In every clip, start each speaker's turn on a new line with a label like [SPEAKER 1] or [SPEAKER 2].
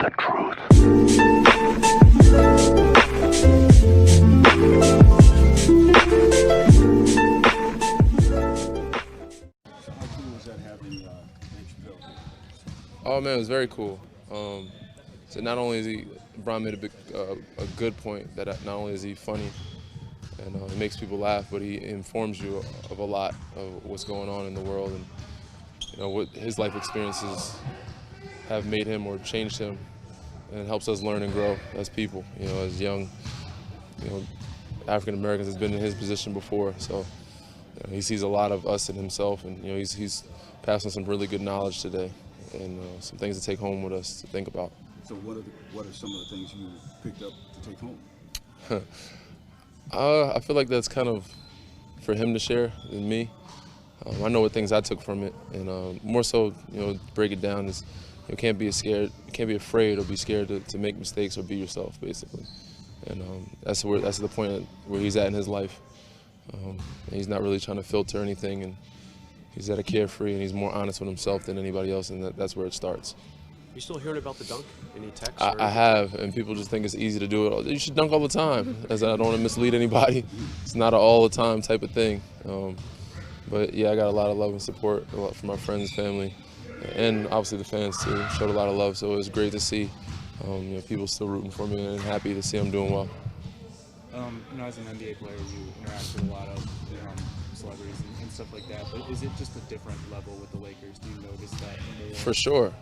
[SPEAKER 1] the truth.
[SPEAKER 2] How cool was that having Dave Chappelle here?
[SPEAKER 3] Oh man, it was very cool. So not only is Brian made a good point that not only is he funny and he makes people laugh, but he informs you of a lot of what's going on in the world and what his life experiences have made him or changed him, and it helps us learn and grow as people. As young, African Americans has been in his position before, so he sees a lot of us in himself, and he's passing some really good knowledge today, and some things to take home with us to think about.
[SPEAKER 2] So what are some of the things you picked up to take home?
[SPEAKER 3] I feel like that's kind of for him to share than me. I know what things I took from it, and more so, break it down is you can't be afraid or be scared to make mistakes or be yourself, basically. And that's the point where he's at in his life. And he's not really trying to filter anything, and he's at a carefree, and he's more honest with himself than anybody else, and that's where it starts.
[SPEAKER 4] You still hearing about the dunk? Any texts?
[SPEAKER 3] I have, and people just think it's easy to do it. You should dunk all the time. As I don't want to mislead anybody, it's not an all the time type of thing. But yeah, I got a lot of love and support from my friends, family, and obviously the fans too. Showed a lot of love, so it was great to see people still rooting for me, and happy to see I'm doing well.
[SPEAKER 5] As an NBA player, you interact with a lot of celebrities and stuff like that, but is it just a different level with the Lakers? Do you notice that more?
[SPEAKER 3] For sure.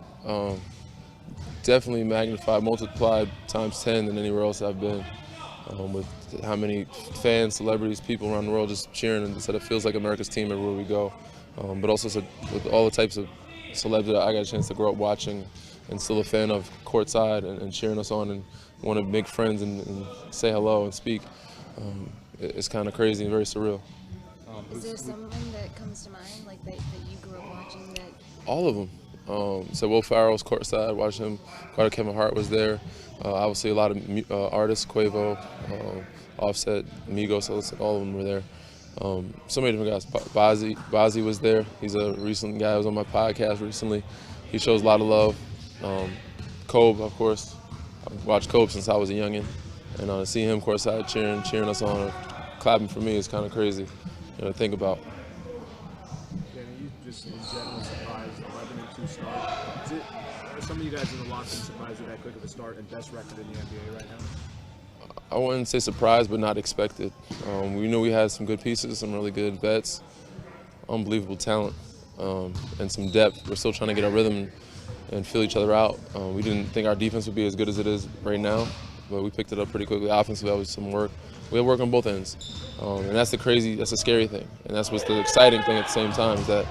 [SPEAKER 3] Definitely magnified, multiplied times 10 than anywhere else I've been. With how many fans, celebrities, people around the world just cheering, and it feels like America's team everywhere we go. But also with all the types of celebs that I got a chance to grow up watching, and still a fan of courtside and cheering us on and want to make friends and say hello and speak. It's kind of crazy and very surreal.
[SPEAKER 6] Is there someone that comes to mind, like that you grew up watching? That
[SPEAKER 3] All of them. So Will Ferrell's courtside, watched him. Carter Kevin Hart was there. Obviously a lot of artists, Quavo, Offset, Migos, all of them were there. So many different guys. Bazzi was there. He's a recent guy who was on my podcast recently. He shows a lot of love. Kobe, of course. I've watched Kobe since I was a youngin'. And to see him courtside cheering us on, clapping for me is kind of crazy to think about.
[SPEAKER 7] Danny, you just in general surprised 11-2 start. Are some of you guys in the locker room surprised with that quick of a start and best record in the NBA right now?
[SPEAKER 3] I wouldn't say surprised, but not expected. We knew we had some good pieces, some really good vets, unbelievable talent, and some depth. We're still trying to get our rhythm and feel each other out. We didn't think our defense would be as good as it is right now, but we picked it up pretty quickly. Offensively, that was some work. We had work on both ends, and that's the scary thing, and that's what's the exciting thing at the same time, is that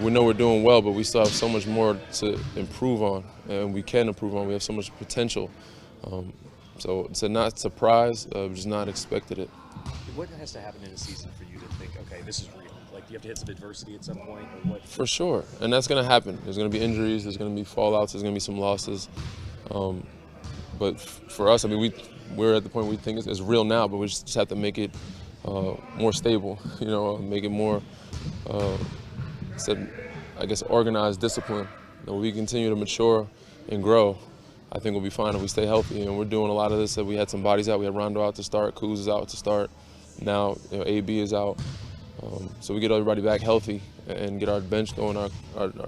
[SPEAKER 3] we know we're doing well, but we still have so much more to improve on, and we can improve on. We have so much potential. So it's not surprised, just not expected it.
[SPEAKER 4] What has to happen in a season for you to think, okay, this is real? Like, do you have to hit some adversity at some point, or what?
[SPEAKER 3] For sure, and that's going to happen. There's going to be injuries, there's going to be fallouts, there's going to be some losses. But for us, I mean, we're at the point where we think it's real now, but we just have to make it more stable, make it more, organized discipline. We continue to mature and grow. I think we'll be fine if we stay healthy, and we're doing a lot of this. We had some bodies out. We had Rondo out to start, Kuz is out to start. Now, AB is out. So we get everybody back healthy and get our bench going,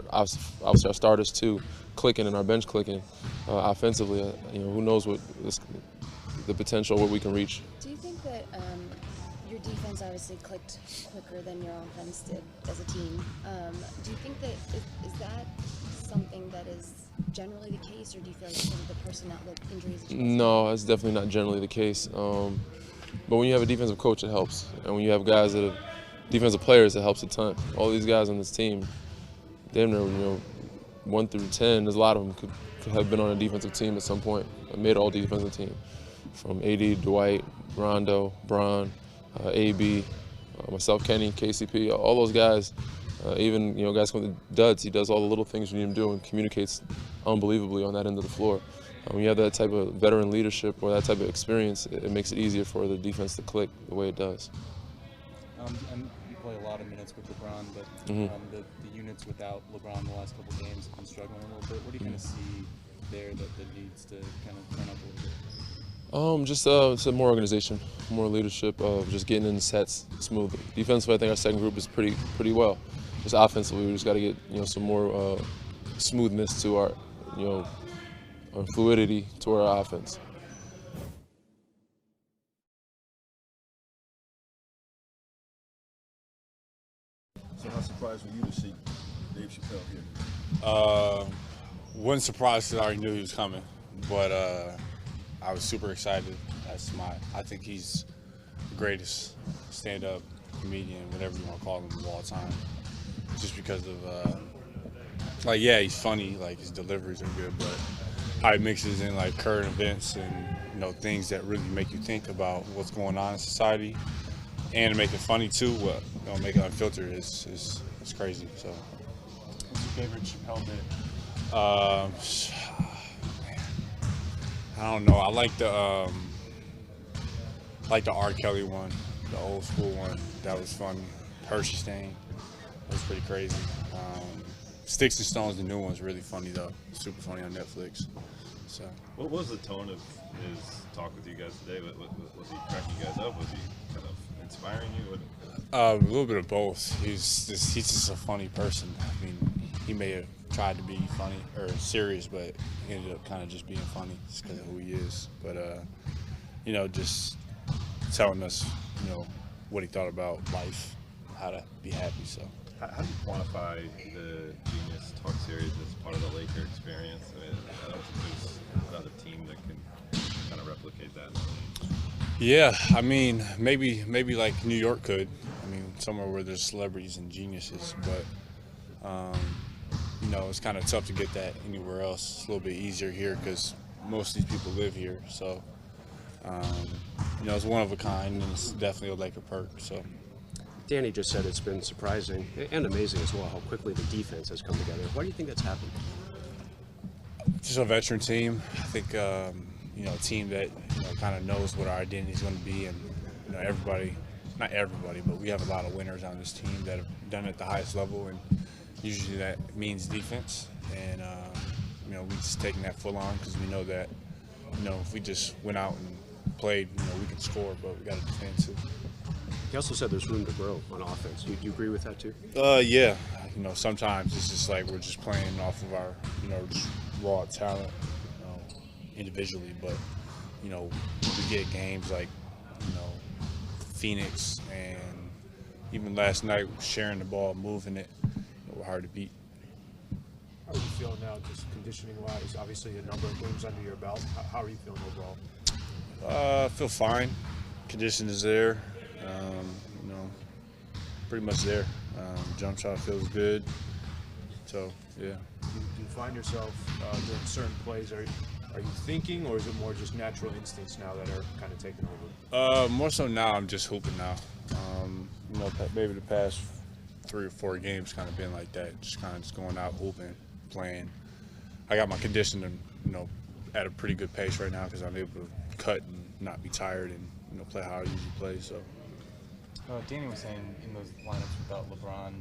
[SPEAKER 3] obviously our starters too, clicking, and our bench clicking offensively. Who knows what the potential, what we can reach.
[SPEAKER 6] do you think that your defense obviously clicked quicker than your offense did as a team? Do you think that is that something that is generally the case, or do you feel like because of the personnel, the injuries?
[SPEAKER 3] No, that's definitely not generally the case. But when you have a defensive coach, it helps, and when you have guys that are defensive players, it helps a ton. All these guys on this team, damn near, 1 through 10, there's a lot of them could have been on a defensive team at some point, a mid-all defensive team. From AD, Dwight, Rondo, Bron, AB, myself, Kenny, KCP, all those guys, even guys come to Duds, he does all the little things you need him to do and communicates unbelievably on that end of the floor. When you have that type of veteran leadership or that type of experience, it makes it easier for the defense to click the way it does.
[SPEAKER 5] And you play a lot of minutes with LeBron, but the units without LeBron the last couple of games have been struggling a little bit. What do you kind of see there that needs to kind of turn up a little bit?
[SPEAKER 3] Just some more organization, more leadership, just getting in the sets smoothly. Defensively, I think our second group is pretty well. Just offensively, we just got to get some more smoothness to our or fluidity to our offense.
[SPEAKER 2] So how surprised were you to see Dave Chappelle here?
[SPEAKER 1] Wasn't surprised because I already knew he was coming, but I was super excited. I think he's the greatest stand-up comedian, whatever you want to call him, of all time. Just because of, yeah, he's funny, like his deliveries are good, but how he mixes in like current events and things that really make you think about what's going on in society, and to make it funny too. Make it unfiltered is crazy. So.
[SPEAKER 7] What's your favorite Chappelle bit?
[SPEAKER 1] I don't know. I like the R. Kelly one, the old school one. That was funny. Hershey Stain. That was pretty crazy. Sticks and Stones, the new one's really funny though. Super funny on Netflix. So.
[SPEAKER 8] What was the tone of his talk with you guys today? Was he cracking you guys up? Was he kind of inspiring you?
[SPEAKER 1] A little bit of both. He's just a funny person. I mean, he may have tried to be funny or serious, but he ended up kind of just being funny just because of who he is. But just telling us, what he thought about life, how to be happy. So.
[SPEAKER 8] How do you quantify the Genius Talk series as part of the Laker experience? I mean, I don't think there's another team that can kind of replicate that.
[SPEAKER 1] Yeah, I mean, maybe like New York could. I mean, somewhere where there's celebrities and geniuses, but it's kind of tough to get that anywhere else. It's a little bit easier here because most of these people live here. So, it's one of a kind, and it's definitely a Laker perk. So.
[SPEAKER 4] Danny just said it's been surprising and amazing as well how quickly the defense has come together. Why do you think that's happened?
[SPEAKER 1] Just a veteran team. I think a team that kind of knows what our identity is going to be, and everybody, not everybody, but we have a lot of winners on this team that have done it at the highest level, and usually that means defense. And we just taking that full on because we know that if we just went out and played, we can score, but we got to defend too.
[SPEAKER 4] He also said there's room to grow on offense. Do you agree with that too?
[SPEAKER 1] Yeah. Sometimes it's just like we're just playing off of our, just raw talent individually. But, we get games like, Phoenix and even last night sharing the ball, moving it, we're hard to beat.
[SPEAKER 7] How are you feeling now, just conditioning-wise? Obviously, a number of games under your belt. How are you feeling overall?
[SPEAKER 1] I feel fine. Condition is there. Pretty much there. Jump shot feels good. So, yeah.
[SPEAKER 7] Do you find yourself during certain plays, are you thinking, or is it more just natural instincts now that are kind of taking over?
[SPEAKER 1] More so now, I'm just hooping now. Maybe the past 3 or 4 games kind of been like that. Just going out, hooping, playing. I got my conditioning, at a pretty good pace right now because I'm able to cut and not be tired and, play how I usually play. So.
[SPEAKER 5] Danny was saying in those lineups without LeBron,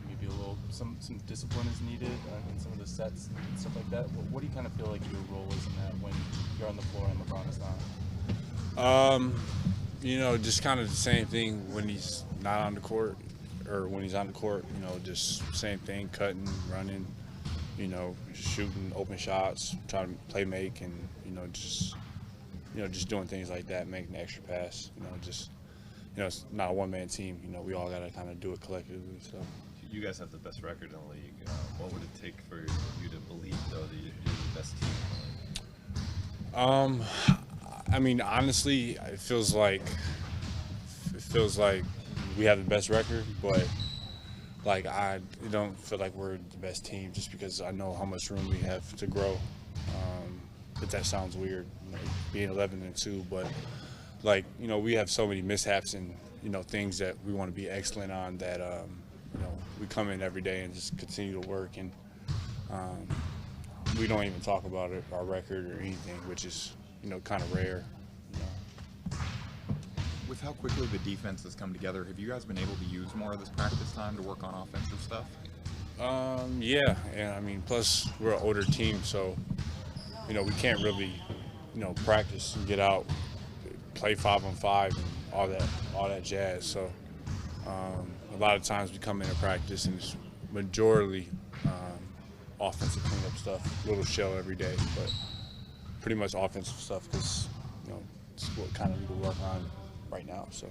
[SPEAKER 5] maybe some discipline is needed in some of the sets and stuff like that. What do you kind of feel like your role is in that when you're on the floor and LeBron is not?
[SPEAKER 1] Just kind of the same thing when he's not on the court or when he's on the court. Just same thing, cutting, running, shooting open shots, trying to play make, and just doing things like that, making the extra pass. It's not a one-man team. We all got to kind of do it collectively. So.
[SPEAKER 8] You guys have the best record in the league. What would it take for you to believe, though, that you're the best team in the league?
[SPEAKER 1] I mean, honestly, it feels like we have the best record, but I don't feel like we're the best team just because I know how much room we have to grow. But that sounds weird, being 11-2, but. We have so many mishaps and, things that we want to be excellent on that, we come in every day and just continue to work. And we don't even talk about it, our record or anything, which is, kind of rare.
[SPEAKER 9] With how quickly the defense has come together, have you guys been able to use more of this practice time to work on offensive stuff?
[SPEAKER 1] Yeah. I mean, plus we're an older team, so we can't really, practice and get out, play 5-on-5 and all that jazz. So a lot of times we come into practice and it's majorly offensive cleanup stuff, little shell every day, but pretty much offensive stuff because it's what kind of we work on right now. So.